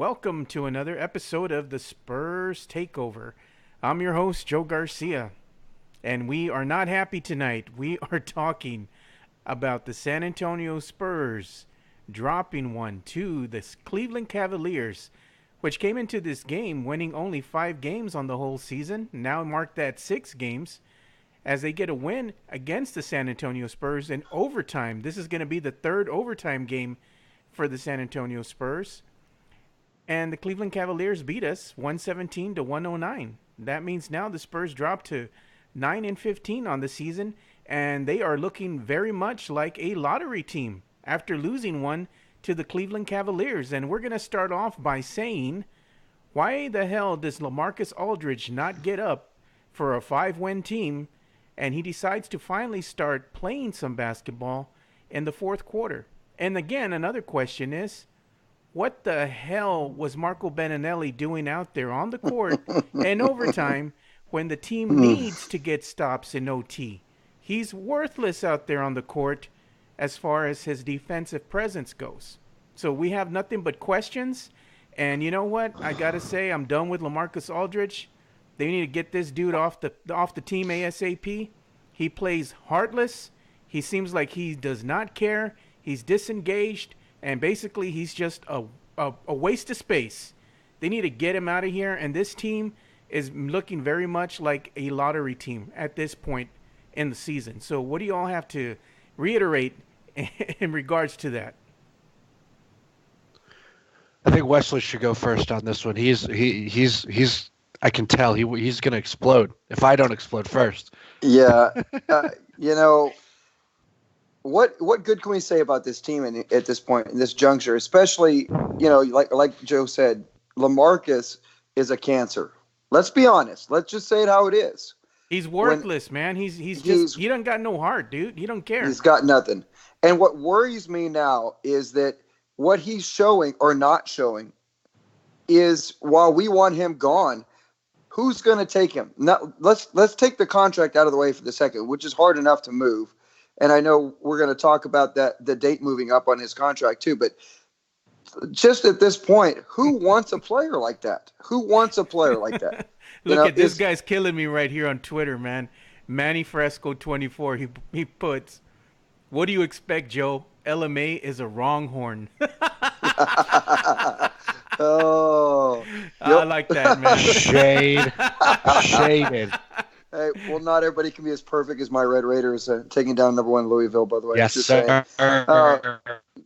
Welcome to another episode of the Spurs Takeover. I'm your host, Joe Garcia, and we are not happy tonight. We are talking about the San Antonio Spurs dropping one to the Cleveland Cavaliers, which came into this game winning only 5 games on the whole season, now marked at 6 games, as they get a win against the San Antonio Spurs in overtime. This is going to be the third overtime game for the San Antonio Spurs. And the Cleveland Cavaliers beat us 117 to 109. That means now the Spurs drop to 9-15 on the season, and they are looking very much like a lottery team after losing one to the Cleveland Cavaliers. And we're going to start off by saying, why the hell does LaMarcus Aldridge not get up for a 5-win team, and he decides to finally start playing some basketball in the fourth quarter? And again, another question is, what the hell was Marco Beninelli doing out there on the court in overtime when the team needs to get stops in OT? He's worthless out there on the court as far as his defensive presence goes. So we have nothing but questions. And you know what? I got to say, I'm done with LaMarcus Aldridge. They need to get this dude off the team ASAP. He plays heartless. He seems like he does not care. He's disengaged. And basically, he's just a waste of space. They need to get him out of here. And this team is looking very much like a lottery team at this point in the season. So what do you all have to reiterate in regards to that? I think Wesley should go first on this one. He's I can tell he's going to explode if I don't explode first. Yeah. you know, What good can we say about this team at this point, in this juncture? Especially, like Joe said, LaMarcus is a cancer. Let's be honest. Let's just say it how it is. He's worthless, man. He doesn't got no heart, dude. He don't care. He's got nothing. And what worries me now is that what he's showing or not showing is, while we want him gone, who's going to take him? Now, let's take the contract out of the way for the second, which is hard enough to move. And I know we're going to talk about the date moving up on his contract too, but just at this point, who wants a player like that? Who wants a player like that? Look at this guy's killing me right here on Twitter, man. Manny Fresco 24. He puts, "What do you expect, Joe? LMA is a wronghorn." Oh, I like that, man. Shaded. Hey, well, not everybody can be as perfect as my Red Raiders taking down #1 Louisville, by the way. Yes, sir.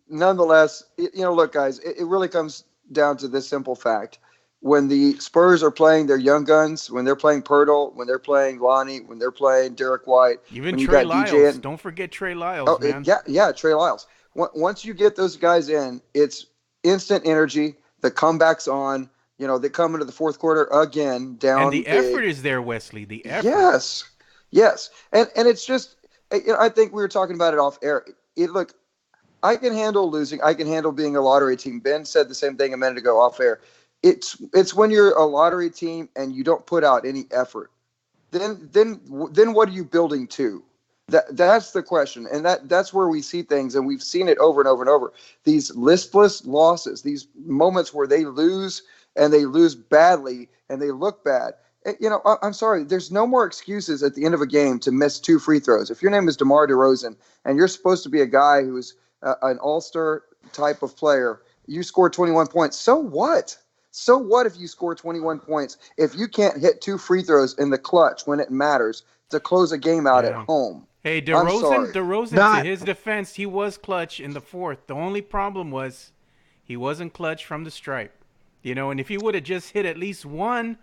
Nonetheless, look, guys, it really comes down to this simple fact. When the Spurs are playing their young guns, when they're playing Pirtle, when they're playing Lonnie, when they're playing Derek White. Even Trey Lyles. Don't forget Trey Lyles, man. Yeah, Trey Lyles. Once you get those guys in, it's instant energy. The comeback's on. They come into the fourth quarter again down. And the effort is there, Wesley. The effort. Yes. And it's just, I think we were talking about it off air. Look, I can handle losing. I can handle being a lottery team. Ben said the same thing a minute ago off air. It's when you're a lottery team and you don't put out any effort. Then what are you building to? That's the question. And that's where we see things, and we've seen it over and over and over. These listless losses, these moments where they lose, and they lose badly, and they look bad. I'm sorry. There's no more excuses at the end of a game to miss 2 free throws. If your name is DeMar DeRozan, and you're supposed to be a guy who's an all-star type of player, you score 21 points. So what? So what if you score 21 points if you can't hit 2 free throws in the clutch when it matters to close a game out at home? Hey, DeRozan, to his defense, he was clutch in the fourth. The only problem was he wasn't clutch from the stripe. And if he would have just hit at least one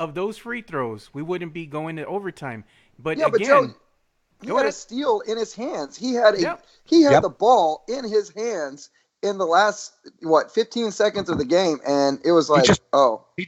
of those free throws, we wouldn't be going to overtime. But Joe, he had a steal in his hands. He had the ball in his hands in the last 15 seconds of the game, and it was like, he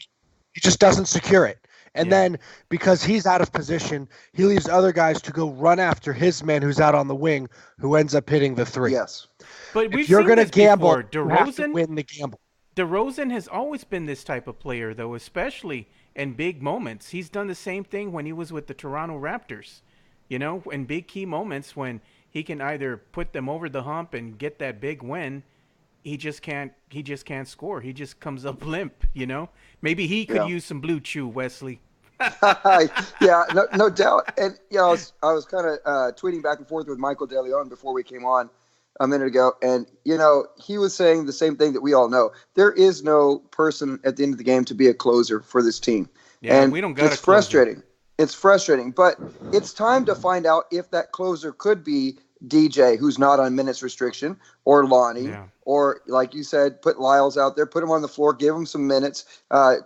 just doesn't secure it. And then because he's out of position, he leaves other guys to go run after his man who's out on the wing, who ends up hitting the 3. Yes. But if you're going to gamble, you have to win the gamble. DeRozan has always been this type of player, though, especially in big moments. He's done the same thing when he was with the Toronto Raptors. In big key moments when he can either put them over the hump and get that big win, he just can't score. He just comes up limp. Maybe he could Yeah. use some blue chew, Wesley. Yeah, no doubt. And I was kind of tweeting back and forth with Michael De Leon before we came on a minute ago, and he was saying the same thing that we all know. There is no person at the end of the game to be a closer for this team, Yeah, and we don't got it's a closer. frustrating. It's frustrating, but it's time to find out if that closer could be DJ, who's not on minutes restriction, or Lonnie, Yeah. or like you said, put Lyles out there, put him on the floor, give him some minutes.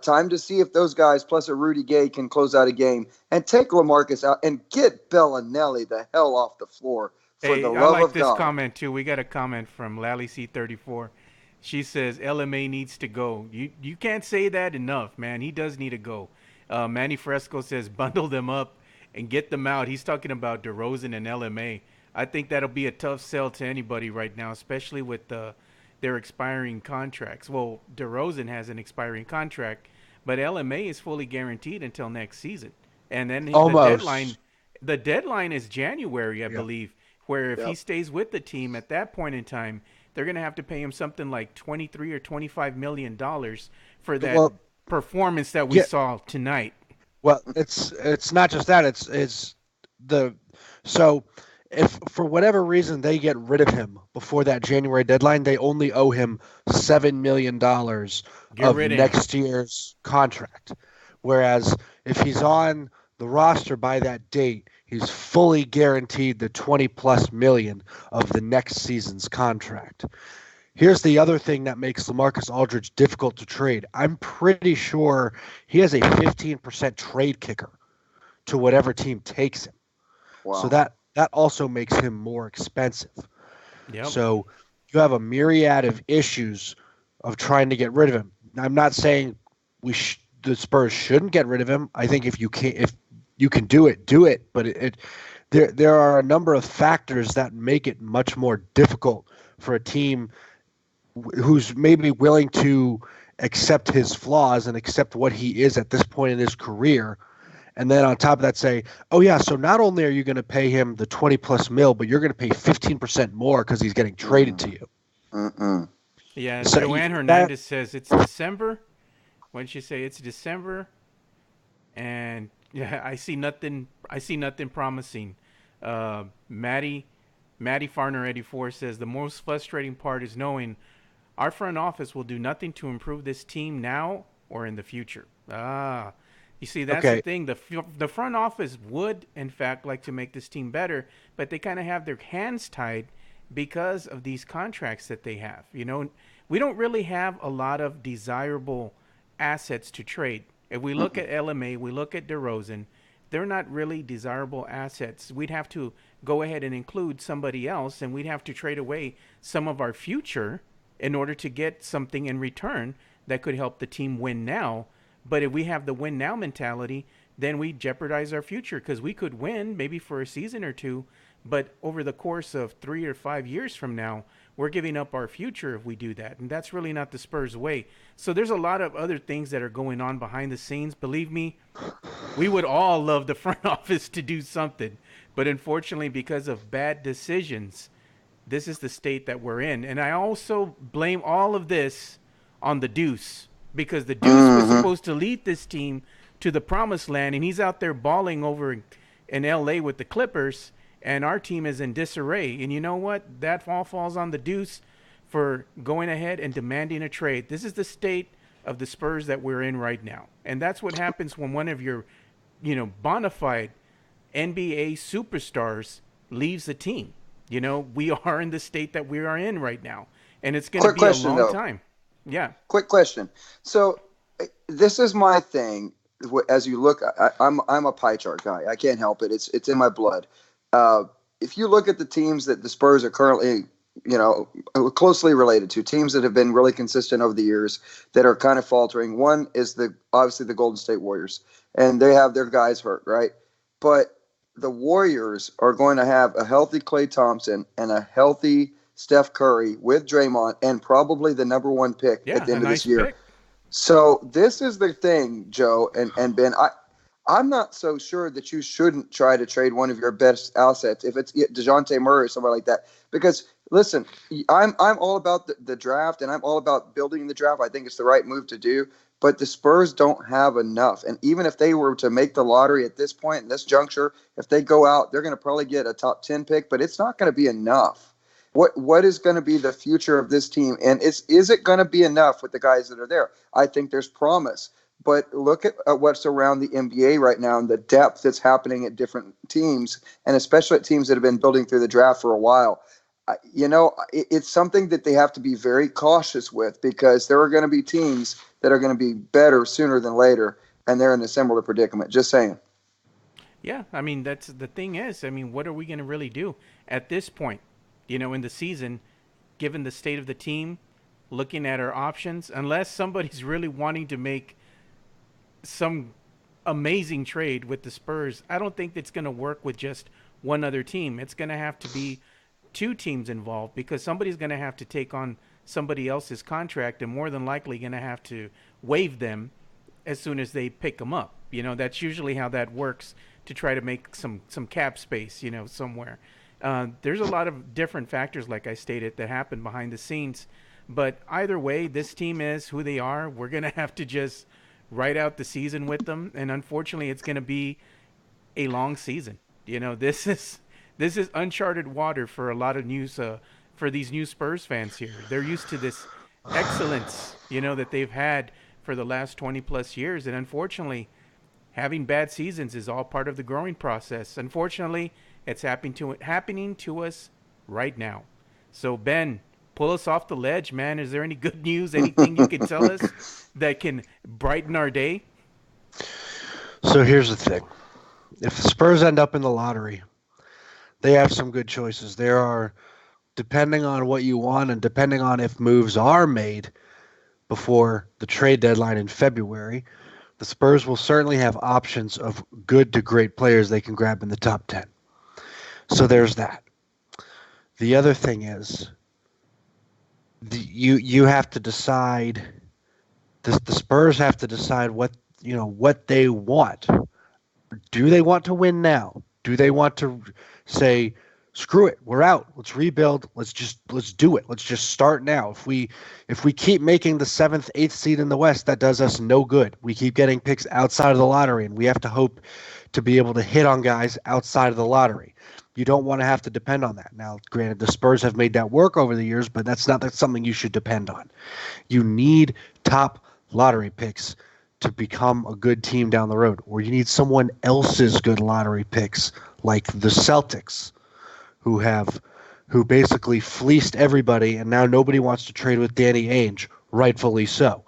Time to see if those guys plus a Rudy Gay can close out a game and take LaMarcus out and get Bellinelli the hell off the floor for the Hey, I love like of this God. comment too. We got a comment from Lally C34. She says LMA needs to go. You can't say that enough, man. He does need to go. Manny Fresco says bundle them up and get them out. He's talking about DeRozan and LMA. I think that'll be a tough sell to anybody right now, especially with their expiring contracts. Well, DeRozan has an expiring contract, but LMA is fully guaranteed until next season. And then Almost. the deadline is January, I Yeah. believe, where if he Yep. stays with the team at that point in time, they're going to have to pay him something like 23 or 25 million dollars for that Well, performance that we yeah. saw tonight. Well, it's not just that. It's the so if for whatever reason they get rid of him before that January deadline, they only owe him $7 million Get of rid of him. next year's contract. Whereas if he's on the roster by that date, he's fully guaranteed the 20 plus million of the next season's contract. Here's the other thing that makes LaMarcus Aldridge difficult to trade. I'm pretty sure he has a 15% trade kicker to whatever team takes him. Wow. So that also makes him more expensive. Yep. So you have a myriad of issues of trying to get rid of him. I'm not saying the Spurs shouldn't get rid of him. I think if you can do it, do it. But there are a number of factors that make it much more difficult for a team who's maybe willing to accept his flaws and accept what he is at this point in his career. And then on top of that say, oh yeah, so not only are you going to pay him the 20 plus mil, but you're going to pay 15% more because he's getting traded to you. Mm-mm. Yeah, So Joanne that- Hernandez says it's December. What did she say? It's December, and yeah, I see nothing. I see nothing promising. Maddie Farner 84 says the most frustrating part is knowing our front office will do nothing to improve this team now or in the future. You see, that's the Okay. thing. The front office would, in fact, like to make this team better, but they kind of have their hands tied because of these contracts that they have. We don't really have a lot of desirable assets to trade. If we look at LMA, we look at DeRozan, they're not really desirable assets. We'd have to go ahead and include somebody else, and we'd have to trade away some of our future in order to get something in return that could help the team win now. But if we have the win now mentality, then we jeopardize our future because we could win maybe for a season or two, but over the course of 3 or 5 years from now, we're giving up our future if we do that. And that's really not the Spurs way. So there's a lot of other things that are going on behind the scenes. Believe me, we would all love the front office to do something. But unfortunately, because of bad decisions, this is the state that we're in. And I also blame all of this on the Deuce, because the Deuce was supposed to lead this team to the promised land, and he's out there balling over in LA with the Clippers, and our team is in disarray. And you know what? That all falls on the Deuce for going ahead and demanding a trade. This is the state of the Spurs that we're in right now. And that's what happens when one of your, bona fide NBA superstars leaves the team. We are in the state that we are in right now. And it's going to Quick be a question, long though. time. Yeah. Quick question. So this is my thing. As you look, I'm a pie chart guy. I can't help it. It's in my blood. If you look at the teams that the Spurs are currently, closely related to, teams that have been really consistent over the years that are kind of faltering. One is obviously the Golden State Warriors, and they have their guys hurt, right? But the Warriors are going to have a healthy Klay Thompson and a healthy Steph Curry with Draymond and probably the number one pick Yeah, at the end a of this nice year. pick. So this is the thing, Joe and Ben. I'm not so sure that you shouldn't try to trade one of your best assets if it's DeJounte Murray or somebody like that. Because listen, I'm all about the draft, and I'm all about building the draft. I think it's the right move to do. But the Spurs don't have enough. And even if they were to make the lottery at this point, in this juncture, if they go out, they're going to probably get a top 10 pick, but it's not going to be enough. What is going to be the future of this team? And is it going to be enough with the guys that are there? I think there's promise. But look at what's around the NBA right now and the depth that's happening at different teams, and especially at teams that have been building through the draft for a while. It's something that they have to be very cautious with, because there are going to be teams that are going to be better sooner than later, and they're in a similar predicament. Just saying. Yeah, I mean, that's the thing is, I mean, what are we going to really do at this point, in the season, given the state of the team, looking at our options, unless somebody's really wanting to make some amazing trade with the Spurs, I don't think it's going to work with just one other team. It's going to have to be two teams involved, because somebody's going to have to take on somebody else's contract, and more than likely going to have to waive them as soon as they pick them up. That's usually how that works, to try to make some cap space, somewhere. There's a lot of different factors, like I stated, that happen behind the scenes. But either way, this team is who they are. We're going to have to just ride out the season with them. And unfortunately, it's going to be a long season. This is uncharted water for a lot of for these new Spurs fans here. They're used to this excellence, that they've had for the last 20 plus years. And unfortunately, having bad seasons is all part of the growing process. Unfortunately, it's happening to us right now. So, Ben, pull us off the ledge, man. Is there any good news, anything you can tell us that can brighten our day? So here's the thing. If the Spurs end up in the lottery, they have some good choices. There are, depending on what you want and depending on if moves are made before the trade deadline in February, the Spurs will certainly have options of good to great players they can grab in the top 10. So there's that. The other thing is, you have to decide. The Spurs have to decide what they want. Do they want to win now? Do they want to say, screw it, we're out, let's rebuild, let's do it, let's just start now? If we keep making the 7th, 8th seed in the West, that does us no good. We keep getting picks outside of the lottery, and we have to hope to be able to hit on guys outside of the lottery. You don't want to have to depend on that. Now, granted, the Spurs have made that work over the years, but that's something you should depend on. You need top lottery picks to become a good team down the road, or you need someone else's good lottery picks, like the Celtics, who basically fleeced everybody, and now nobody wants to trade with Danny Ainge, rightfully so.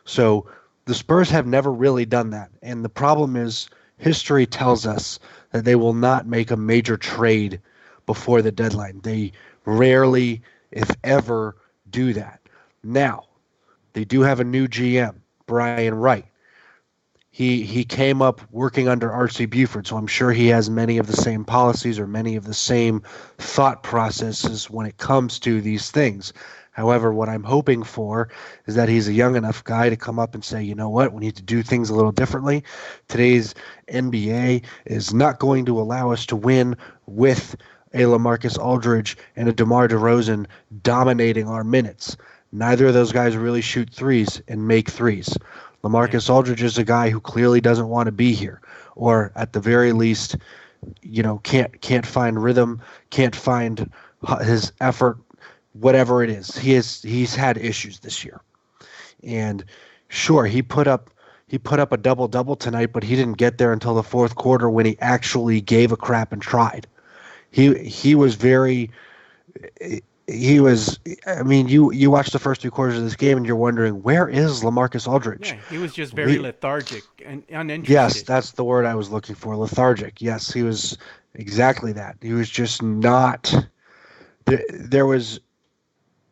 So the Spurs have never really done that, and the problem is, history tells us that they will not make a major trade before the deadline. They rarely, if ever, do that. Now, they do have a new GM, Brian Wright. He came up working under R.C. Buford, so I'm sure he has many of the same policies or many of the same thought processes when it comes to these things. However, what I'm hoping for is that he's a young enough guy to come up and say, you know what, we need to do things a little differently. Today's NBA is not going to allow us to win with a LaMarcus Aldridge and a DeMar DeRozan dominating our minutes. Neither of those guys really shoot threes and make threes. LaMarcus Aldridge is a guy who clearly doesn't want to be here, or at the very least, can't find rhythm, can't find his effort, whatever it is. He's had issues this year, and sure, he put up a double tonight, but he didn't get there until the fourth quarter when he actually gave a crap and tried. He was very. I mean, you watch the first 3 quarters of this game and you're wondering, where is LaMarcus Aldridge? Yeah, he was just very lethargic and uninterested. Yes, that's the word I was looking for, lethargic. Yes, he was exactly that. He was just not. There was.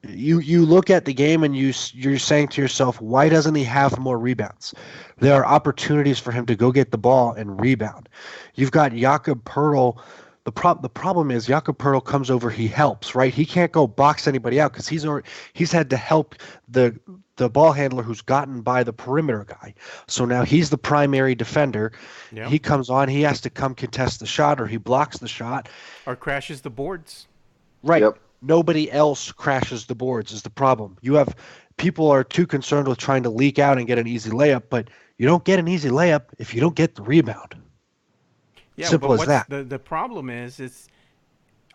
You look at the game and you're saying to yourself, why doesn't he have more rebounds? There are opportunities for him to go get the ball and rebound. You've got Jakob Poeltl The problem is Jakob Pertl comes over, he helps, right? He can't go box anybody out because he's had to help the ball handler who's gotten by the perimeter guy. So now he's the primary defender. Yeah. He comes on, he has to come contest the shot, or he blocks the shot. Or crashes the boards. Right. Yep. Nobody else crashes the boards is the problem. People are too concerned with trying to leak out and get an easy layup, but you don't get an easy layup if you don't get the rebound. Yeah, Simple but as that. The problem is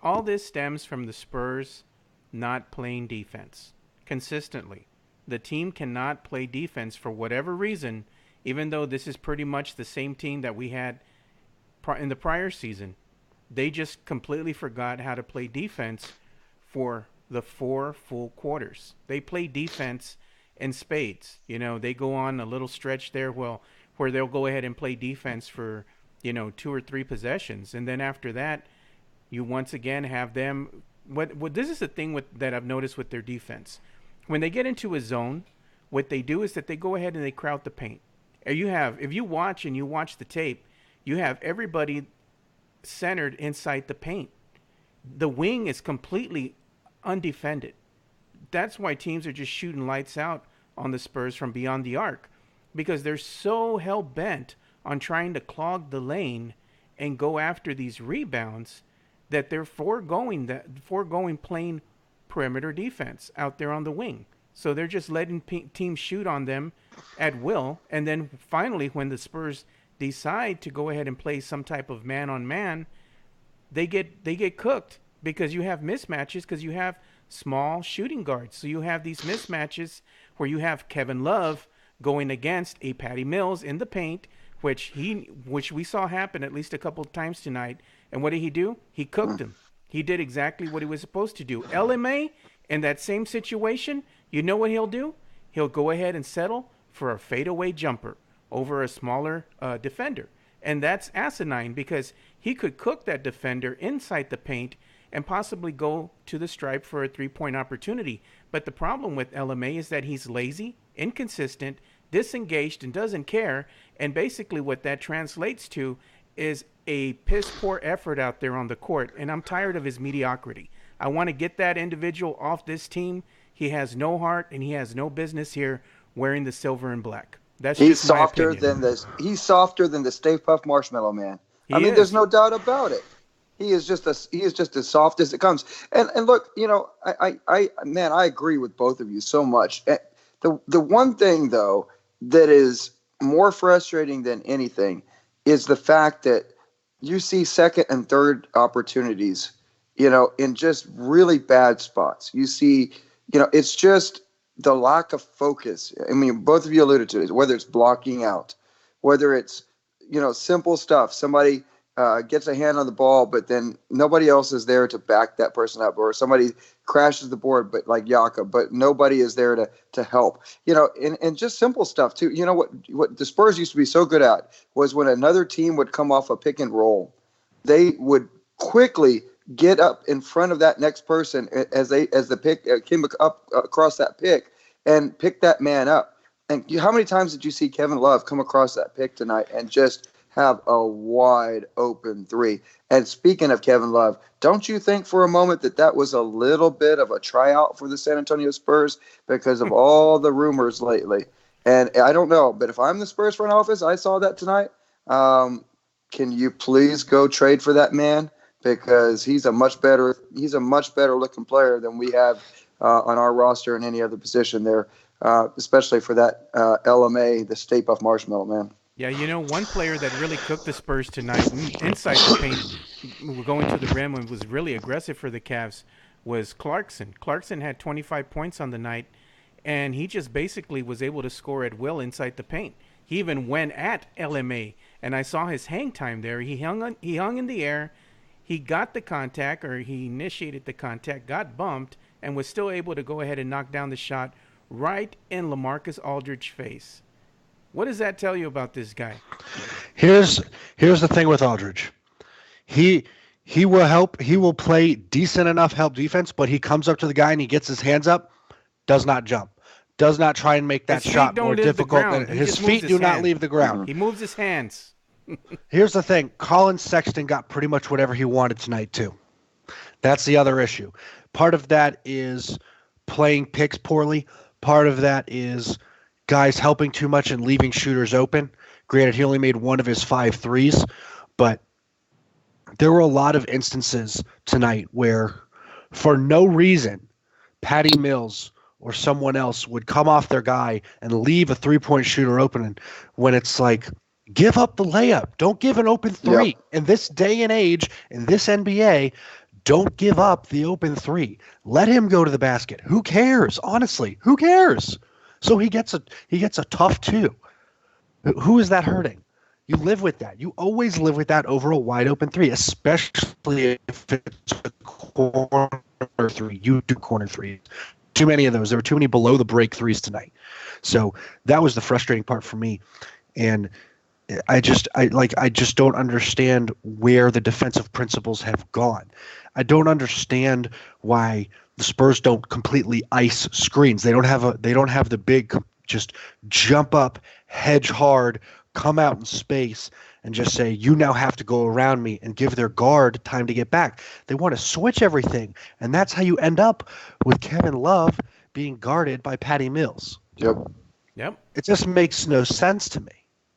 all this stems from the Spurs not playing defense consistently. The team cannot play defense for whatever reason, even though this is pretty much the same team that we had in the prior season. They just completely forgot how to play defense for the 4 full quarters. They play defense in spades. They go on a little stretch there where they'll go ahead and play defense for 2 or 3 possessions, and then after that, you once again have them. What this is the thing that I've noticed with their defense. When they get into a zone, what they do is that they go ahead and they crowd the paint. If you watch the tape, you have everybody centered inside the paint. The wing is completely undefended. That's why teams are just shooting lights out on the Spurs from beyond the arc, because they're so hell bent on trying to clog the lane and go after these rebounds that they're foregoing playing perimeter defense out there on the wing. So they're just letting teams shoot on them at will, and then finally when the Spurs decide to go ahead and play some type of man-on-man, they get cooked because you have mismatches, because you have small shooting guards. So you have these mismatches where you have Kevin Love going against a Patty Mills in the paint, which we saw happen at least a couple of times tonight. And what did he do? He cooked him. He did exactly what he was supposed to do. LMA, in that same situation, you know what he'll do? He'll go ahead and settle for a fadeaway jumper over a smaller defender. And that's asinine, because he could cook that defender inside the paint and possibly go to the stripe for a three-point opportunity. But the problem with LMA is that he's lazy, inconsistent, disengaged, and doesn't care. And basically what that translates to is a piss-poor effort out there on the court. And I'm tired of his mediocrity. I want to get that individual off this team. He has no heart, and he has no business here wearing the silver and black. He's softer than the Stay Puft Marshmallow Man. There's no doubt about it. He is just as soft as it comes. And look, I agree with both of you so much. The one thing though that is more frustrating than anything is the fact that you see second and third opportunities, in just really bad spots. You see, it's just the lack of focus. I mean, both of you alluded to it, whether it's blocking out, whether it's, simple stuff. Somebody gets a hand on the ball, but then nobody else is there to back that person up, or somebody crashes the board, but like Jakob, but nobody is there to help, and just simple stuff too. What the Spurs used to be so good at was when another team would come off a pick and roll, they would quickly get up in front of that next person as the pick came up across that pick and pick that man up. And how many times did you see Kevin Love come across that pick tonight and just have a wide open three? And speaking of Kevin Love, don't you think for a moment that was a little bit of a tryout for the San Antonio Spurs because of all the rumors lately? And I don't know, but if I'm the Spurs front office, I saw that tonight. Can you please go trade for that man? Because he's a much better looking player than we have on our roster in any other position there, especially for that LMA, the Stay Puft Marshmallow Man. Yeah, one player that really cooked the Spurs tonight inside the paint, going to the rim and was really aggressive for the Cavs, was Clarkson. Clarkson had 25 points on the night, and he just basically was able to score at will inside the paint. He even went at LMA, and I saw his hang time there. He hung in the air. He got the contact, or he initiated the contact, got bumped, and was still able to go ahead and knock down the shot right in LaMarcus Aldridge's face. What does that tell you about this guy? Here's the thing with Aldridge. He will help. He will play decent enough help defense, but he comes up to the guy and he gets his hands up, does not jump, does not try and make that shot more difficult. His feet do not leave the ground. He moves his hands. Here's the thing. Colin Sexton got pretty much whatever he wanted tonight, too. That's the other issue. Part of that is playing picks poorly. Part of that is guys helping too much and leaving shooters open. Granted, he only made one of his 5 threes, but there were a lot of instances tonight where, for no reason, Patty Mills or someone else would come off their guy and leave a three-point shooter open when it's like, give up the layup. Don't give an open three. Yep. In this day and age, in this NBA, don't give up the open three. Let him go to the basket. Who cares? Honestly, who cares? So he gets a tough 2. Who is that hurting? You live with that. You always live with that over a wide open 3, especially if it's a corner 3. You do corner 3. Too many of those. There were too many below the break 3s tonight. So that was the frustrating part for me. And I just don't understand where the defensive principles have gone. I don't understand why the Spurs don't completely ice screens. They don't have the big just jump up, hedge hard, come out in space, and just say, you now have to go around me, and give their guard time to get back. They want to switch everything, and that's how you end up with Kevin Love being guarded by Patty Mills. Yep. It just makes no sense to me.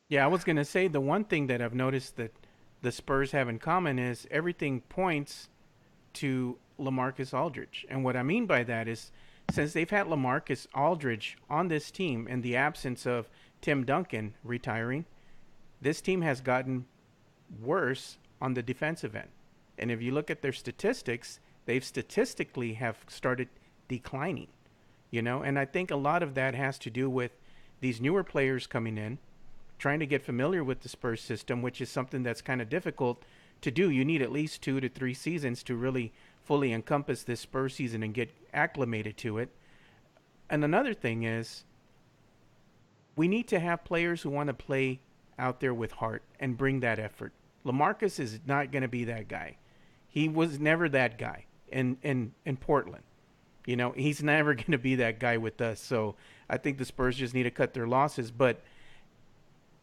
Yeah, I was going to say the one thing that I've noticed that the Spurs have in common is everything points to LaMarcus Aldridge. And what I mean by that is since they've had LaMarcus Aldridge on this team in the absence of Tim Duncan retiring, this team has gotten worse on the defensive end. And if you look at their statistics, they've statistically have started declining, and I think a lot of that has to do with these newer players coming in, trying to get familiar with the Spurs system, which is something that's kind of difficult to do. You need at least 2 to 3 seasons to really fully encompass this Spurs season and get acclimated to it. And another thing is we need to have players who want to play out there with heart and bring that effort. LaMarcus is not going to be that guy. He was never that guy in Portland. He's never going to be that guy with us. So I think the Spurs just need to cut their losses. But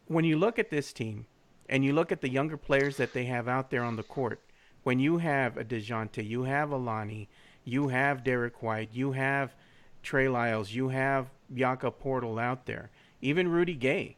when you look at this team and you look at the younger players that they have out there on the court, when you have a DeJounte, you have Alani, you have Derek White, you have Trey Lyles, you have Jakob Portal out there, even Rudy Gay.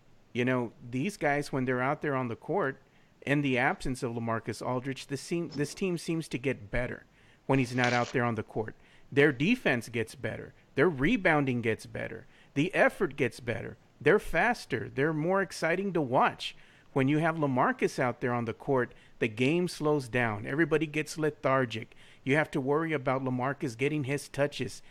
These guys, when they're out there on the court, in the absence of LaMarcus Aldridge, this team seems to get better when he's not out there on the court. Their defense gets better. Their rebounding gets better. The effort gets better. They're faster. They're more exciting to watch. When you have LaMarcus out there on the court, the game slows down. Everybody gets lethargic. You have to worry about LaMarcus getting his touches.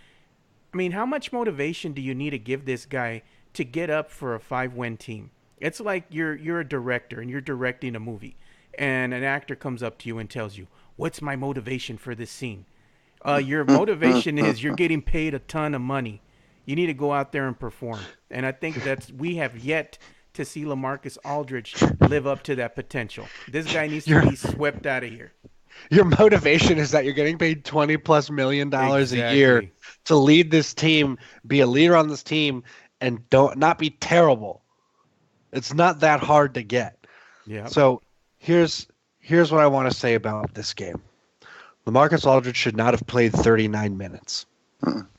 I mean, how much motivation do you need to give this guy to get up for a 5-win team? It's like you're a director and you're directing a movie, and an actor comes up to you and tells you, "What's my motivation for this scene?" Your motivation is you're getting paid a ton of money. You need to go out there and perform. And I think we have yet to see LaMarcus Aldridge live up to that potential. This guy needs to be swept out of here. Your motivation is that you're getting paid $20+ million a year to lead this team, be a leader on this team, and not be terrible. It's not that hard to get. Yeah. So here's what I want to say about this game. LaMarcus Aldridge should not have played 39 minutes.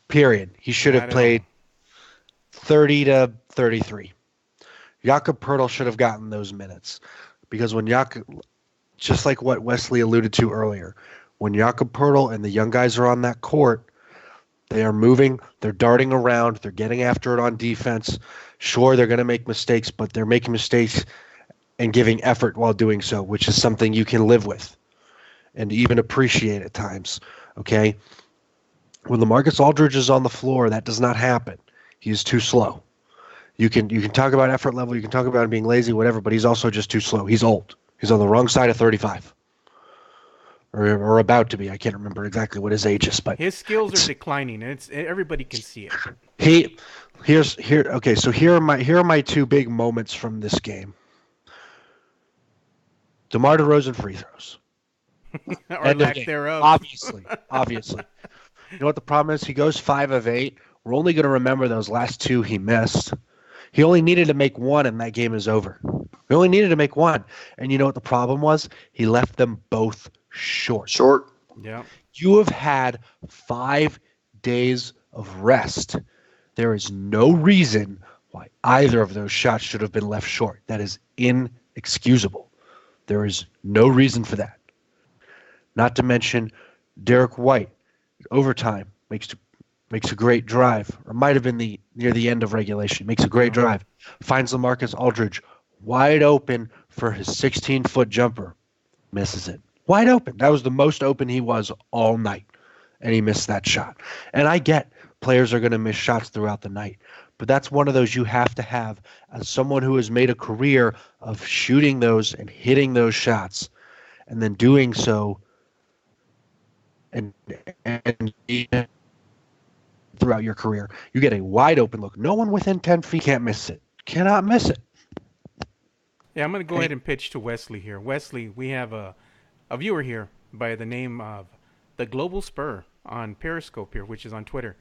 Period. He should have played 30 to 33. Jakob Poeltl should have gotten those minutes because when just like what Wesley alluded to earlier, when Jakob Poeltl and the young guys are on that court, they are moving, they're darting around, they're getting after it on defense. Sure, they're going to make mistakes, but they're making mistakes and giving effort while doing so, which is something you can live with and even appreciate at times. Okay? When LaMarcus Aldridge is on the floor, that does not happen. He is too slow. You can talk about effort level, you can talk about him being lazy, whatever, but he's also just too slow. He's old. He's on the wrong side of 35. Or about to be. I can't remember exactly what his age is, but his skills are declining, and everybody can see it. Okay, so here are my 2 big moments from this game. DeMar DeRozan free throws. Or lack thereof. Obviously. You know what the problem is? He goes 5 of 8. We're only going to remember those last 2 he missed. He only needed to make 1, and that game is over. He only needed to make one. And you know what the problem was? He left them both short. Short. Yeah. You have had 5 days of rest. There is no reason why either of those shots should have been left short. That is inexcusable. There is no reason for that. Not to mention Derek White, overtime, makes a great drive, or might have been near the end of regulation. Makes a great drive. Finds LaMarcus Aldridge wide open for his 16-foot jumper. Misses it. Wide open. That was the most open he was all night. And he missed that shot. And I get players are going to miss shots throughout the night. But that's one of those you have to have as someone who has made a career of shooting those and hitting those shots and then doing so and throughout your career. You get a wide open look. No one within 10 feet can't miss it. Cannot miss it. Yeah, I'm going to go ahead and pitch to Wesley here. Wesley, we have a viewer here by the name of the Global Spur on Periscope here, which is on Twitter.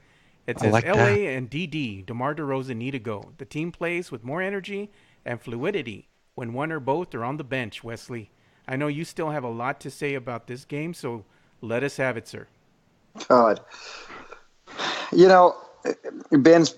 It says, like LA that. and DD, DeMar DeRozan need to go. The team plays with more energy and fluidity when one or both are on the bench, Wesley. I know you still have a lot to say about this game, so let us have it, sir. God. You know, Ben's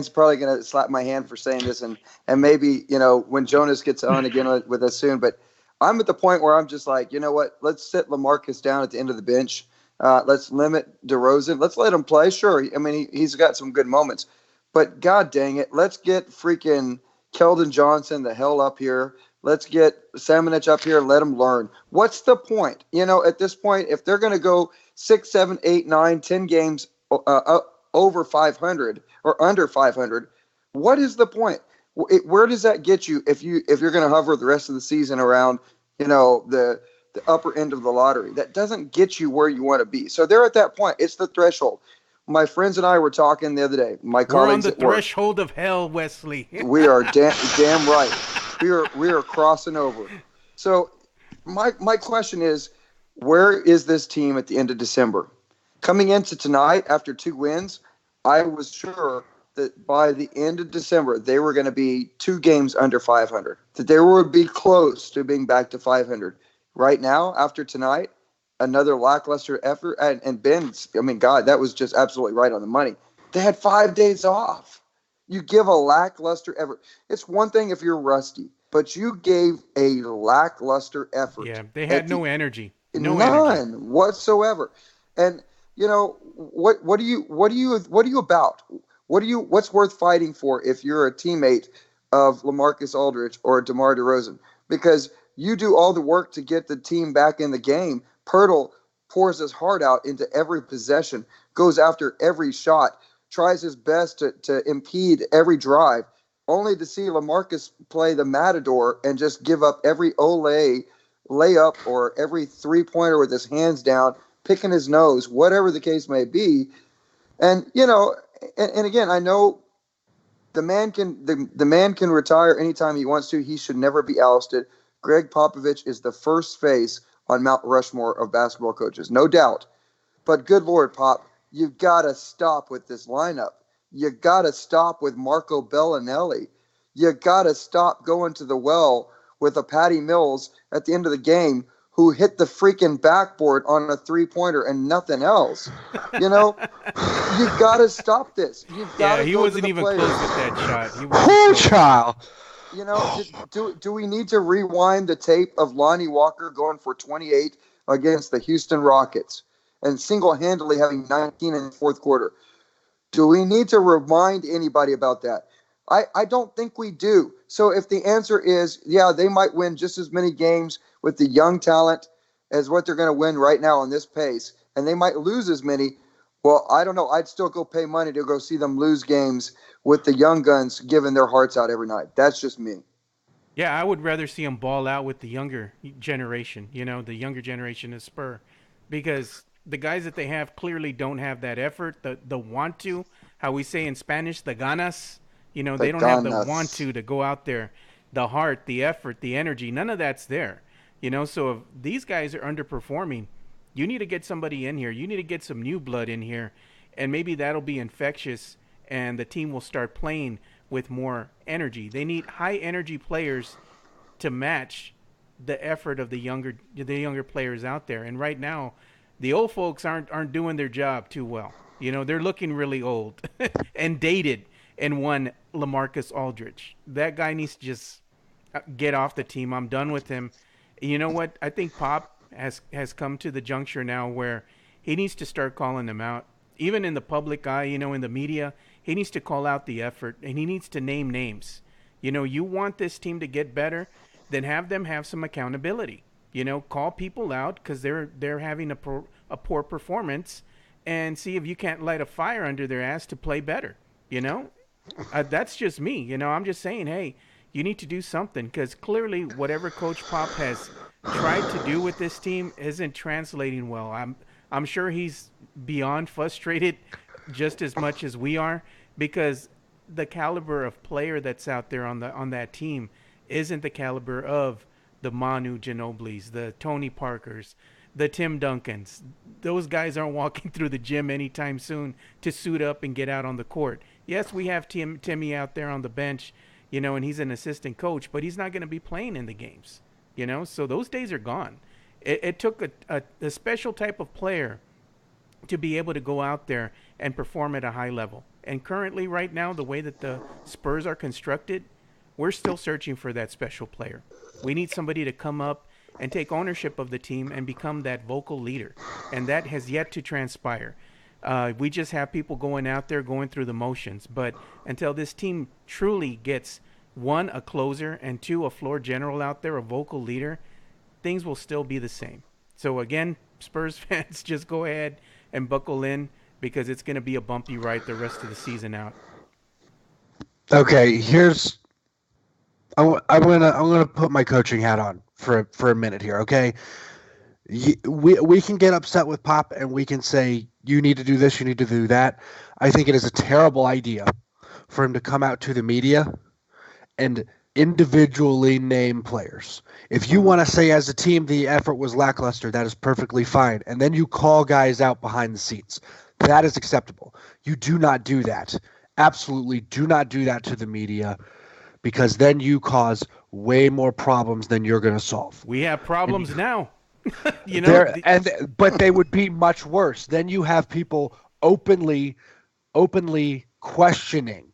probably going to slap my hand for saying this, and maybe, you know, when Jonas gets on again with us soon, but I'm at the point where I'm just like, you know what, let's sit LaMarcus down at the end of the bench. Let's limit DeRozan. Let's let him play. Sure. I mean, he's got some good moments, but God dang it, let's get freaking Keldon Johnson the hell up here. Let's get Samanich up here and let him learn. What's the point? You know, at this point, if they're going to go 6, 7, 8, 9, 10 games over 500 or under 500, what is the point? Where does that get you if you're going to hover the rest of the season around, you know, the upper end of the lottery? That doesn't get you where you want to be. So they're at that point. It's the threshold. My friends and I were talking the other day. My colleagues We're on the at work. threshold of hell, Wesley. We are damn right. We are crossing over. So my question is, where is this team at the end of December? Coming into tonight after 2 wins, I was sure that by the end of December they were going to be 2 games under 500. That they would be close to being back to 500. Right now, after tonight, another lackluster effort. And Ben's, I mean, God, that was just absolutely right on the money. They had 5 days off. You give a lackluster effort. It's one thing if you're rusty, but you gave a lackluster effort. Yeah, they had no energy. No none energy whatsoever. And you know what are you about? What's worth fighting for if you're a teammate of LaMarcus Aldridge or DeMar DeRozan? Because you do all the work to get the team back in the game. Pirtle pours his heart out into every possession, goes after every shot, tries his best to impede every drive, only to see LaMarcus play the matador and just give up every Olay layup or every three-pointer with his hands down, picking his nose, whatever the case may be. And, you know, and again, I know the man can retire anytime he wants to. He should never be ousted. Greg Popovich is the first face on Mount Rushmore of basketball coaches, no doubt. But good Lord, Pop, you've got to stop with this lineup. You got to stop with Marco Bellinelli. You got to stop going to the well with a Patty Mills at the end of the game who hit the freaking backboard on a three-pointer and nothing else. You know, you've got to stop this. You've got to he go wasn't to the even players. close with that shot. He Poor wasn't close. child. You know, do we need to rewind the tape of Lonnie Walker going for 28 against the Houston Rockets and single-handedly having 19 in the fourth quarter? Do we need to remind anybody about that? I don't think we do. So if the answer is, yeah, they might win just as many games with the young talent as what they're going to win right now on this pace, and they might lose as many, well, I don't know. I'd still go pay money to go see them lose games with the young guns giving their hearts out every night. That's just me. Yeah, I would rather see them ball out with the younger generation, you know, the younger generation of Spur, because the guys that they have clearly don't have that effort, the want to, how we say in Spanish, the ganas. You know, they don't have the want to go out there, the heart, the effort, the energy. None of that's there. You know, so if these guys are underperforming, you need to get somebody in here. You need to get some new blood in here, and maybe that'll be infectious, and the team will start playing with more energy. They need high energy players to match the effort of the younger players out there. And right now, the old folks aren't doing their job too well. They're looking really old and dated. And one LaMarcus Aldridge, that guy needs to just get off the team. I'm done with him. You know what? I think Pop has come to the juncture now where he needs to start calling them out. Even in the public eye, in the media, he needs to call out the effort, and he needs to name names. You want this team to get better, then have them have some accountability. Call people out because they're having a poor performance, and see if you can't light a fire under their ass to play better. That's just me. I'm just saying, hey, you need to do something because clearly whatever Coach Pop has tried to do with this team isn't translating well. I'm sure he's beyond frustrated just as much as we are because the caliber of player that's out there on that team isn't the caliber of the Manu Ginobili's, the Tony Parkers, the Tim Duncans. Those guys aren't walking through the gym anytime soon to suit up and get out on the court. Yes, we have Timmy out there on the bench, and he's an assistant coach, but he's not going to be playing in the games, so those days are gone. It took a special type of player to be able to go out there and perform at a high level. And currently, right now, the way that the Spurs are constructed, we're still searching for that special player. We need somebody to come up and take ownership of the team and become that vocal leader. And that has yet to transpire. We just have people going out there going through the motions. But until this team truly gets, one, a closer, and two, a floor general out there, a vocal leader, things will still be the same. So again, Spurs fans, just go ahead and buckle in because it's going to be a bumpy ride the rest of the season out. Okay, I'm gonna put my coaching hat on for a minute here. Okay, we can get upset with Pop and we can say you need to do this, you need to do that. I think it is a terrible idea for him to come out to the media and individually name players. If you want to say as a team the effort was lackluster, that is perfectly fine. And then you call guys out behind the scenes. That is acceptable. You do not do that. Absolutely do not do that to the media because then you cause way more problems than you're going to solve. We have problems now. But they would be much worse. Then you have people openly questioning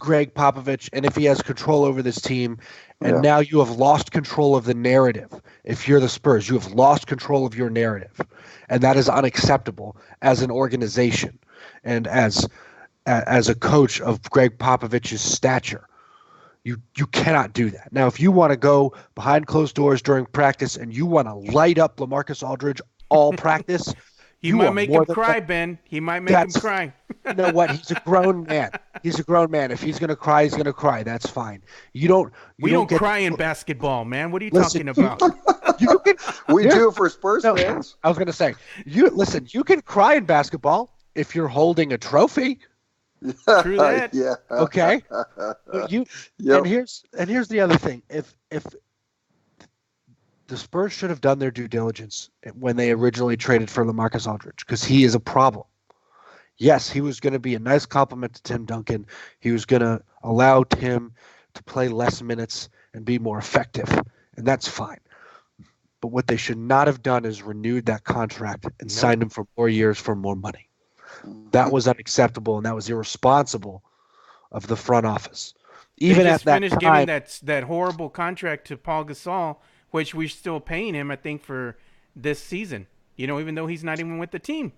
Greg Popovich and if he has control over this team. And now you have lost control of the narrative. If you're the Spurs, you have lost control of your narrative. And that is unacceptable as an organization and as a coach of Greg Popovich's stature. You cannot do that. Now, if you want to go behind closed doors during practice and you want to light up LaMarcus Aldridge all practice, he might make him cry, Ben. He might make him cry. You know what? He's a grown man. He's a grown man. If he's going to cry, he's going to cry. That's fine. We don't cry in basketball, man. What are you talking about? We do it for Spurs fans. I was going to say, you can cry in basketball if you're holding a trophy. True that. Yeah. Okay. And here's the other thing. If the Spurs should have done their due diligence when they originally traded for LaMarcus Aldridge because he is a problem. Yes, he was going to be a nice compliment to Tim Duncan. He was going to allow Tim to play less minutes and be more effective, and that's fine. But what they should not have done is renewed that contract and signed him for more years for more money. That was unacceptable, and that was irresponsible of the front office. Even at that finished time, giving that horrible contract to Paul Gasol, which we're still paying him, I think, for this season. Even though he's not even with the team.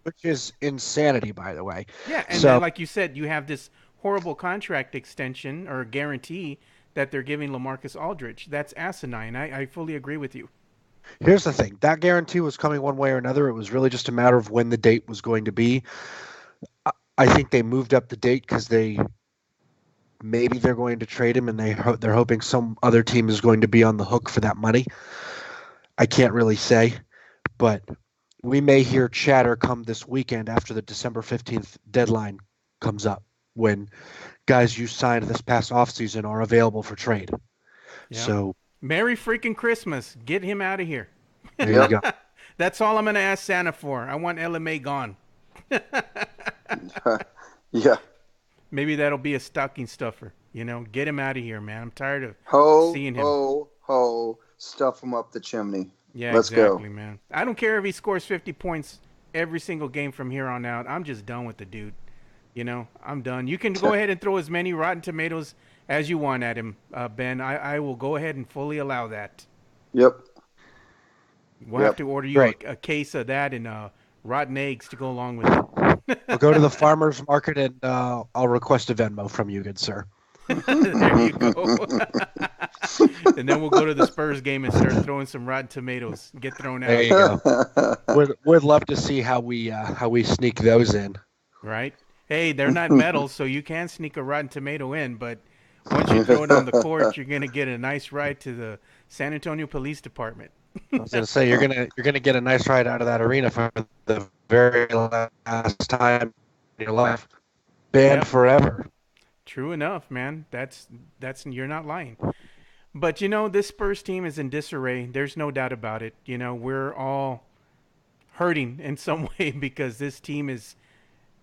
Which is insanity, by the way. Yeah, and then, like you said, you have this horrible contract extension or guarantee that they're giving LaMarcus Aldridge. That's asinine. I fully agree with you. Here's the thing. That guarantee was coming one way or another. It was really just a matter of when the date was going to be. I think they moved up the date because maybe they're going to trade him and they're hoping some other team is going to be on the hook for that money. I can't really say, but we may hear chatter come this weekend after the December 15th deadline comes up when guys you signed this past offseason are available for trade. Yeah. So Merry freaking Christmas. Get him out of here. There you go. That's all I'm going to ask Santa for. I want LMA gone. Yeah. Maybe that'll be a stocking stuffer. Get him out of here, man. I'm tired of Ho, seeing him. ho, ho. Stuff him up the chimney. Yeah, Let's go. exactly, man. I don't care if he scores 50 points every single game from here on out. I'm just done with the dude. I'm done. You can go ahead and throw as many Rotten Tomatoes as you want at him, Ben. I will go ahead and fully allow that. Yep. We'll have to order you a case of that and rotten eggs to go along with it. I'll go to the farmer's market and I'll request a Venmo from you, good sir. There you go. And then we'll go to the Spurs game and start throwing some Rotten Tomatoes. Get thrown out. There you go. We'd love to see how we sneak those in. Right? Hey, they're not metal, so you can sneak a Rotten Tomato in, but once you throw it on the court, you're gonna get a nice ride to the San Antonio Police Department. I was gonna say you're gonna get a nice ride out of that arena for the very last time in your life. Banned forever. True enough, man. That's you're not lying. But this Spurs team is in disarray. There's no doubt about it. We're all hurting in some way because this team is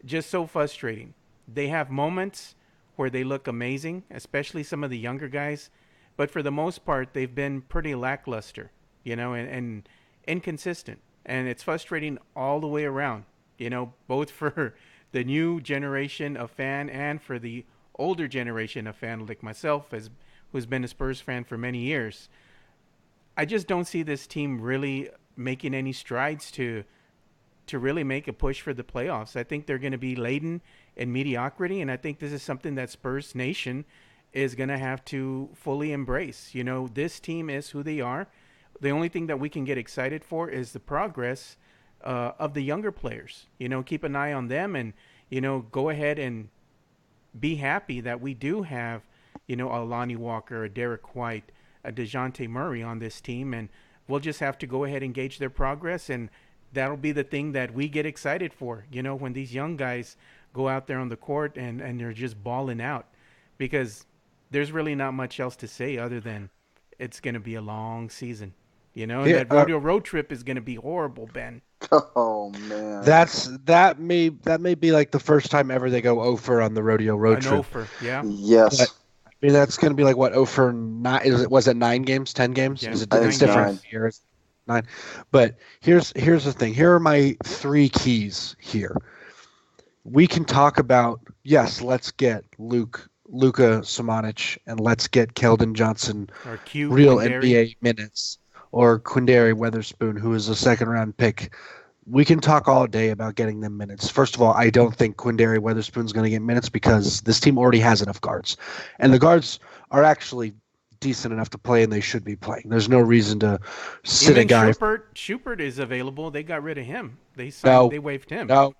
just so frustrating. They have moments where they look amazing, especially some of the younger guys, but for the most part, they've been pretty lackluster, and inconsistent. And it's frustrating all the way around, both for the new generation of fan and for the older generation of fan like myself, who's been a Spurs fan for many years. I just don't see this team really making any strides to really make a push for the playoffs. I think they're going to be laden in mediocrity, and I think this is something that Spurs Nation is going to have to fully embrace. This team is who they are. The only thing that we can get excited for is the progress of the younger players. Keep an eye on them and, go ahead and be happy that we do have, a Lonnie Walker, a Derek White, a DeJounte Murray on this team, and we'll just have to go ahead and gauge their progress, and that'll be the thing that we get excited for, when these young guys go out there on the court and they're just balling out, because there's really not much else to say other than it's going to be a long season, and that rodeo road trip is going to be horrible, Ben. Oh man, that may be like the first time ever they go 0 on the rodeo road trip. 0 for, yeah. Yes. But, I mean, that's going to be like what 0 for 9? Was it 9 games, 10 games? Yeah, Is it it's different years? 9. But here's the thing. Here are my 3 keys here. We can talk about, yes, let's get Luka Samanic and let's get Keldon Johnson real NBA minutes, or Quindary Weatherspoon, who is a second-round pick. We can talk all day about getting them minutes. First of all, I don't think Quindary Weatherspoon's going to get minutes because this team already has enough guards. And the guards are actually decent enough to play, and they should be playing. There's no reason to sit even a guy. Schubert is available. They got rid of him. They waived him. No.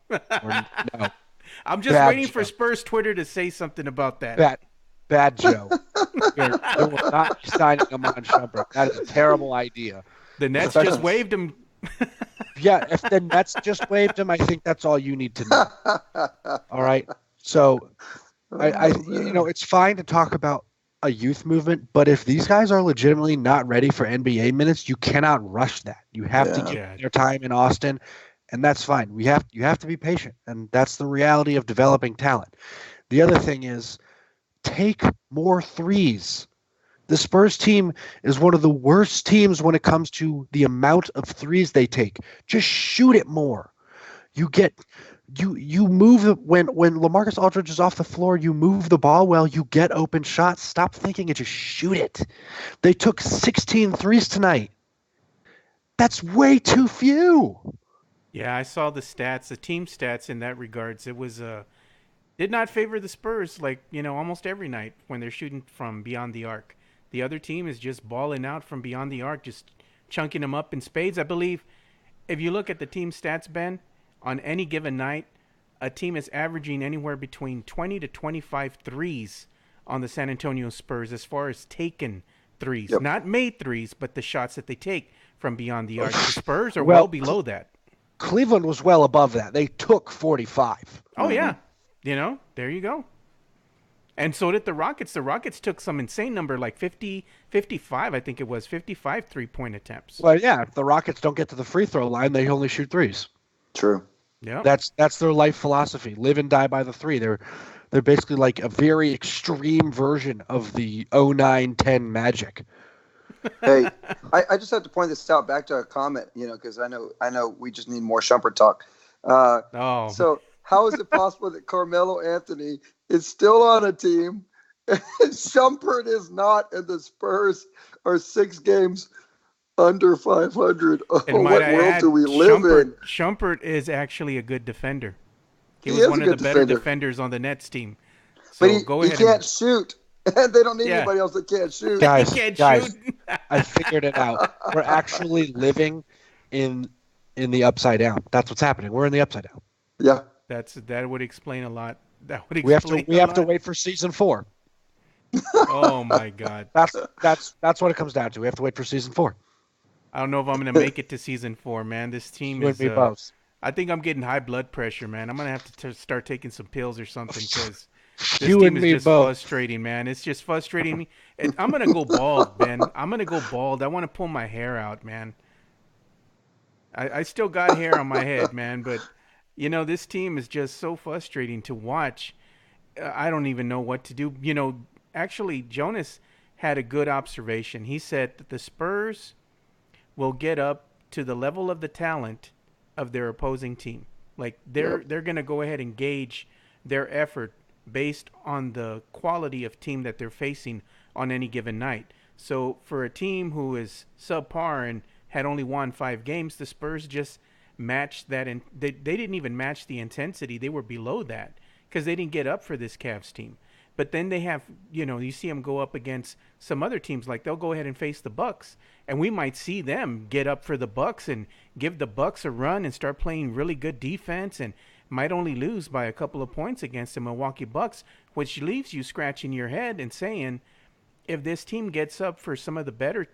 I'm just waiting for Spurs Twitter to say something about that. Bad Joe. You're not signing Amon Schubert. That is a terrible idea. The Nets just waived him. Yeah, if the Nets just waived him, I think that's all you need to know. All right. So, it's fine to talk about a youth movement, but if these guys are legitimately not ready for NBA minutes, you cannot rush that. You have to give their time in Austin, and that's fine. You have to be patient, and that's the reality of developing talent. The other thing is, take more threes. The Spurs team is one of the worst teams when it comes to the amount of threes they take. Just shoot it more. You move when LaMarcus Aldridge is off the floor, you move the ball well, you get open shots. Stop thinking and just shoot it. They took 16 threes tonight. That's way too few. Yeah, I saw the stats, the team stats in that regards. It was did not favor the Spurs almost every night when they're shooting from beyond the arc. The other team is just balling out from beyond the arc, just chunking them up in spades. I believe if you look at the team stats, Ben, on any given night, a team is averaging anywhere between 20 to 25 threes on the San Antonio Spurs as far as taken threes. Yep. Not made threes, but the shots that they take from beyond the arc. The Spurs are well below that. Cleveland was well above that. They took 45. Oh, yeah. There you go. And so did the Rockets. The Rockets took some insane number, like 50, 55, I think it was, 55 three-point attempts. Well, yeah, if the Rockets don't get to the free throw line, they only shoot threes. True. Yeah. That's their life philosophy. Live and die by the three. They're basically like a very extreme version of the 09-10 Magic. Hey, I just have to point this out back to a comment, because I know we just need more Shumpert talk. Uh, Oh, so how is it possible that Carmelo Anthony is still on a team and Shumpert is not, and the Spurs are 6 games under 500? Oh, and might what I world do add, we live in? Shumpert is actually a good defender. He He was is one a of the good better defender, defenders on the Nets team. but So he, go he ahead and can't shoot. And they don't need yeah, anybody else that can't shoot. he Guys, can't shoot. guys, I figured it out. We're actually living in the upside down. That's what's happening. We're in the upside down. Yeah. That would explain a lot. That would We have to explain we a have to lot. wait for season 4. Oh my God. That's what it comes down to. We have to wait for season 4. I don't know if I'm gonna make it to season 4, man. This team You and is. me both. I think I'm getting high blood pressure, man. I'm gonna have to start taking some pills or something because this You team and is me just both. frustrating, man. It's just frustrating me. I'm gonna go bald, Ben. I'm gonna go bald. I want to pull my hair out, man. I still got hair on my head, man, but this team is just so frustrating to watch. I don't even know what to do. Actually, Jonas had a good observation. He said that the Spurs will get up to the level of the talent of their opposing team. Like they're going to go ahead and gauge their effort based on the quality of team that they're facing on any given night. So for a team who is subpar and had only won 5 games, the Spurs just matched that, and they didn't even match the intensity. They were below that because they didn't get up for this Cavs team. But then they have, you see them go up against some other teams. Like they'll go ahead and face the Bucks, and we might see them get up for the Bucks and give the Bucks a run and start playing really good defense, and might only lose by a couple of points against the Milwaukee Bucks, which leaves you scratching your head and saying, if this team gets up for some of the better,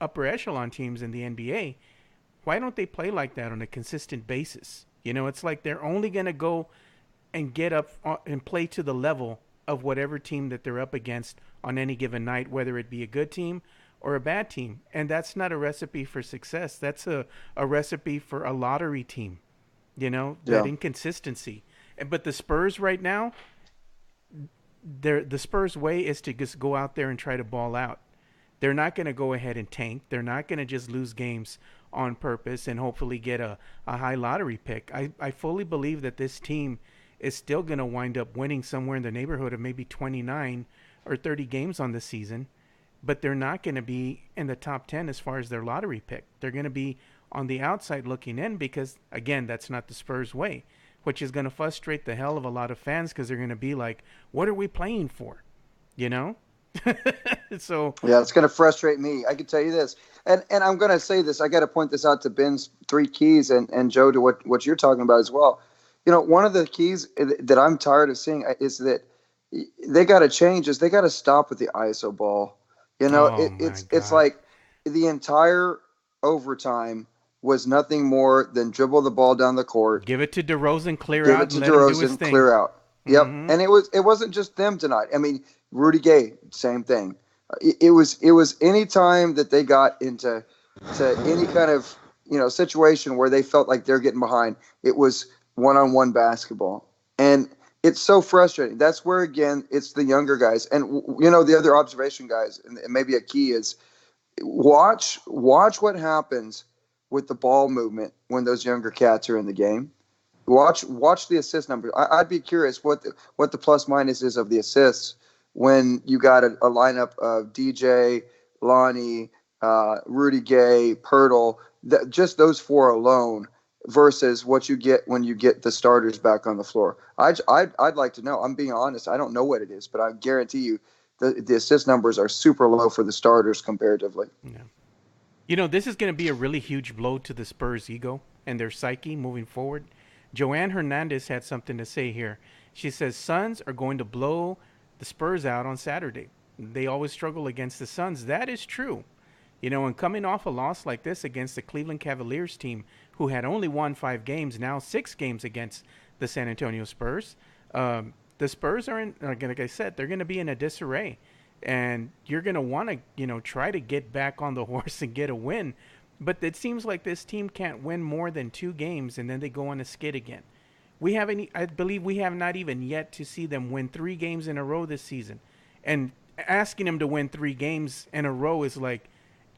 upper echelon teams in the NBA, why don't they play like that on a consistent basis? It's like they're only going to go and get up and play to the level of whatever team that they're up against on any given night, whether it be a good team or a bad team. And that's not a recipe for success. That's a recipe for a lottery team, that inconsistency. But the Spurs right now, the Spurs way is to just go out there and try to ball out. They're not going to go ahead and tank. They're not going to just lose games on purpose and hopefully get a high lottery pick. I fully believe that this team is still going to wind up winning somewhere in the neighborhood of maybe 29 or 30 games on the season, but they're not going to be in the top 10 as far as their lottery pick. They're going to be on the outside looking in because, again, that's not the Spurs way, which is going to frustrate the hell of a lot of fans because they're going to be like, what are we playing for? So yeah, it's going to frustrate me. I can tell you this, and I'm going to say this. I got to point this out to Ben's 3 keys and Joe to what you're talking about as well. One of the keys that I'm tired of seeing is that they got to change. Is they got to stop with the ISO ball. It's like the entire overtime was nothing more than dribble the ball down the court, give it to DeRozan, clear give out, it to and let him do his DeRozan, thing. clear out. Yep, Mm-hmm. and it wasn't just them tonight. I mean, Rudy Gay, same thing. It was any time that they got into any kind of situation where they felt like they're getting behind, it was one-on-one basketball, and it's so frustrating. That's where again it's the younger guys, and the other observation guys, and maybe a key is watch what happens with the ball movement when those younger cats are in the game. Watch the assist numbers. I'd be curious what the plus minus is of the assists when you got a lineup of DJ, Lonnie, Rudy Gay, Pirtle, just those 4 alone versus what you get when you get the starters back on the floor. I'd like to know. I'm being honest. I don't know what it is, but I guarantee you the assist numbers are super low for the starters comparatively. Yeah. This is going to be a really huge blow to the Spurs' ego and their psyche moving forward. Joanne Hernandez had something to say here. She says Suns are going to blow the Spurs out on Saturday. They always struggle against the Suns. That is true. And coming off a loss like this against the Cleveland Cavaliers team, who had only won 5 games, now 6 games against the San Antonio Spurs, the Spurs are in, like I said, they're going to be in a disarray. And you're going to want to, try to get back on the horse and get a win. But it seems like this team can't win more than 2 games, and then they go on a skid again. I believe we have not even yet to see them win 3 games in a row this season. And asking them to win 3 games in a row is like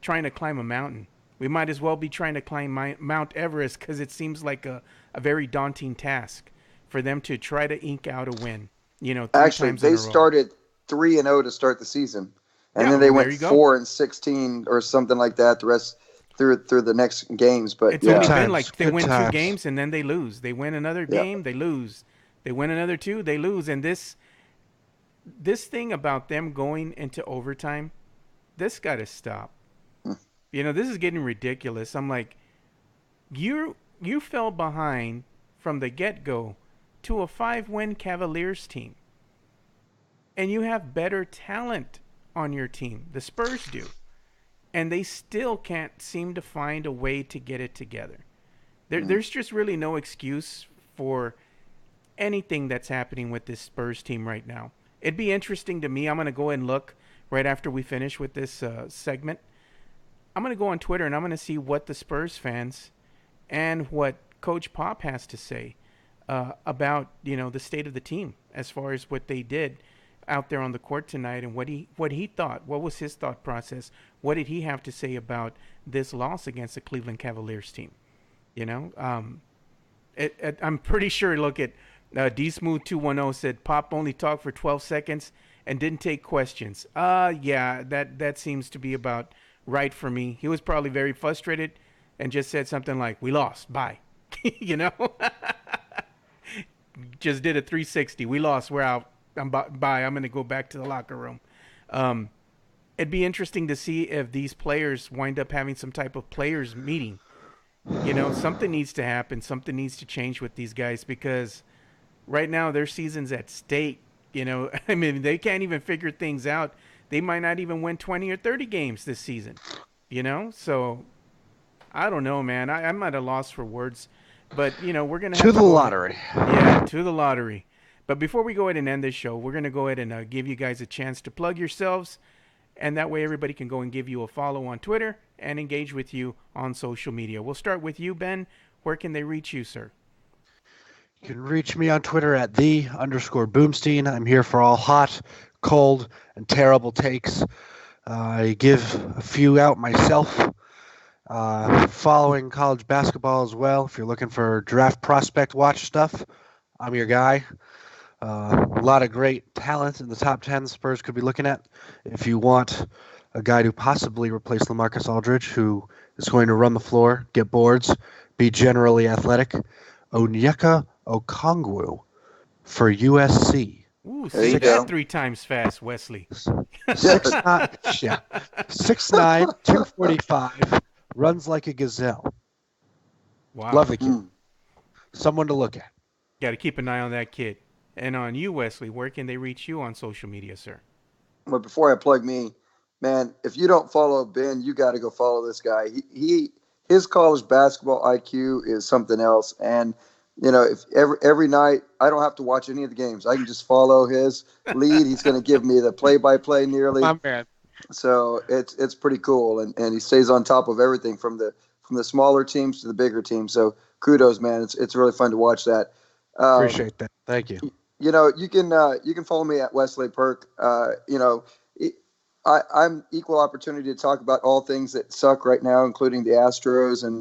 trying to climb a mountain. We might as well be trying to climb Mount Everest because it seems like a very daunting task for them to try to ink out a win, three Actually, times in they a row. started 3-0 to start the season, and Yeah, then they well, there went you go. 4-16 or something like that. The rest through the next games, but It's Good only yeah, been times. like they Good win two times. games and then they lose. They win another yeah. game, they lose. They win another two, they lose. And this thing about them going into overtime, this got to stop. This is getting ridiculous. I'm like, you fell behind from the get go to a 5-win Cavaliers team, and you have better talent on your team. The Spurs do, and they still can't seem to find a way to get it together. There's just really no excuse for anything that's happening with this Spurs team right now. It'd be interesting to me. I'm going to go and look right after we finish with this segment. I'm going to go on Twitter and I'm going to see what the Spurs fans and what Coach Pop has to say about the state of the team as far as what they did out there on the court tonight and what he thought. What was his thought process? What did he have to say about this loss against the Cleveland Cavaliers team? I'm pretty sure. Look at D Smooth 210 said Pop only talked for 12 seconds and didn't take questions. Yeah, that seems to be about right for me. He was probably very frustrated and just said something like, "We lost. Bye." Just did a 360. We lost. We're out. Bye. I'm going to go back to the locker room. It'd be interesting to see if these players wind up having some type of players meeting. Something needs to happen. Something needs to change with these guys because right now their season's at stake. I mean, they can't even figure things out. They might not even win 20 or 30 games this season. So I don't know, man. I'm at a loss for words. But, we're going to have To to the go ahead. lottery. Yeah, to the lottery. But before we go ahead and end this show, we're going to go ahead and give you guys a chance to plug yourselves. And that way everybody can go and give you a follow on Twitter and engage with you on social media. We'll start with you, Ben. Where can they reach you, sir? You can reach me on Twitter at @the_Boomstein. I'm here for all hot, cold, and terrible takes. I give a few out myself. Following college basketball as well. If you're looking for draft prospect watch stuff, I'm your guy. A lot of great talent in the top 10 Spurs could be looking at. If you want a guy to possibly replace LaMarcus Aldridge, who is going to run the floor, get boards, be generally athletic, Onyeka Okongwu for USC. Ooh, There say you that go. 3 times fast, Wesley. 6'9", yeah, 6'9", 245, runs like a gazelle. Wow. Lovely kid. Someone to look at. Got to keep an eye on that kid. And on you, Wesley, where can they reach you on social media, sir? But before I plug me, man, if you don't follow Ben, you got to go follow this guy. His college basketball IQ is something else. And if every night I don't have to watch any of the games, I can just follow his lead. He's going to give me the play-by-play nearly. My man. So it's pretty cool, and he stays on top of everything from the smaller teams to the bigger teams. So kudos, man. It's really fun to watch that. Appreciate that. Thank you. You can follow me at Wesley Perk. I'm equal opportunity to talk about all things that suck right now, including the Astros and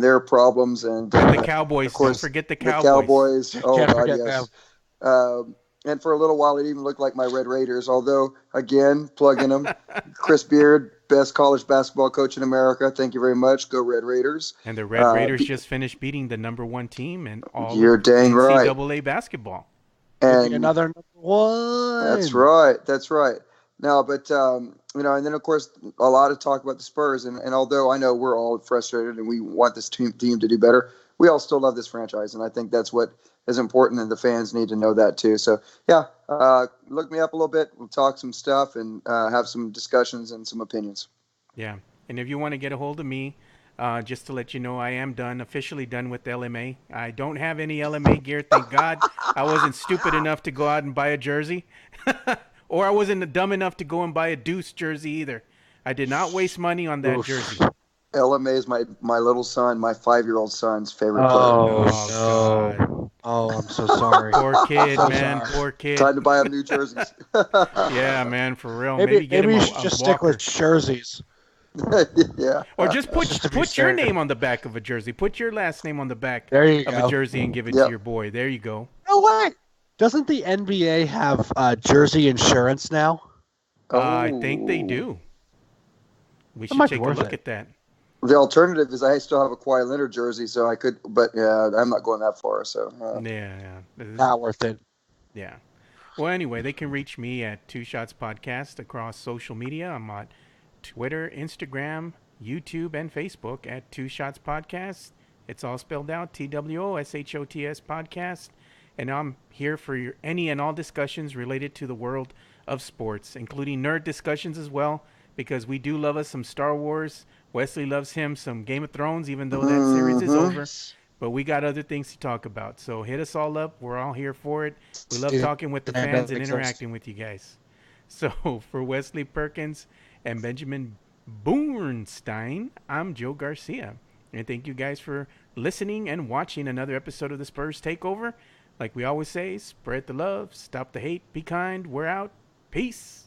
their problems, and the Cowboys. of course, Don't forget the the Cowboys. Cowboys. Oh Can't God, forget yes. them. And for a little while, it even looked like my Red Raiders. Although, again, plugging them, Chris Beard, best college basketball coach in America. Thank you very much. Go Red Raiders. And the Red Raiders just finished beating the #1 team in all You're of dang right. NCAA basketball. And another #1. That's right. That's right. No, but and then of course a lot of talk about the Spurs, and although I know we're all frustrated and we want this team to do better, we all still love this franchise, and I think that's what is important, and the fans need to know that too. So yeah, look me up a little bit. We'll talk some stuff and have some discussions and some opinions. Yeah, and if you want to get a hold of me, just to let you know, I am officially done with LMA. I don't have any LMA gear, thank God. I wasn't stupid enough to go out and buy a jersey. Or I wasn't dumb enough to go and buy a Deuce jersey either. I did not waste money on that jersey. LMA is my little son, my 5-year-old son's favorite player. Oh, God. Oh, I'm so sorry. Poor kid, So man. sorry. Poor kid. Time to buy him new jerseys. Yeah, man, for real. Maybe Maybe get him you a, should a just stick walker. with jerseys. Yeah. Or just Just to be put your safe. name on the back of a jersey. Put your last name on the back There you of a go. jersey and give it to Yep. your boy. There you go. No way. Doesn't the NBA have jersey insurance now? I think they Oh. do. We That should might be take a worth look it. at that. The alternative is I still have a Kawhi Leonard jersey, so I could, but yeah, I'm not going that far. So Yeah. Not worth it. Yeah. Well, anyway, they can reach me at Two Shots Podcast across social media. I'm on Twitter, Instagram, YouTube, and Facebook at Two Shots Podcast. It's all spelled out TWOSHOTS Podcast. And I'm here for your any and all discussions related to the world of sports, including nerd discussions as well, because we do love us some Star Wars. Wesley loves him some Game of Thrones, even though that series is over. But we got other things to talk about. So hit us all up. We're all here for it. We love talking with the fans and interacting with you guys. So for Wesley Perkins and Benjamin Boornstein, I'm Joe Garcia. And thank you guys for listening and watching another episode of the Spurs Takeover. Like we always say, spread the love, stop the hate, be kind. We're out. Peace.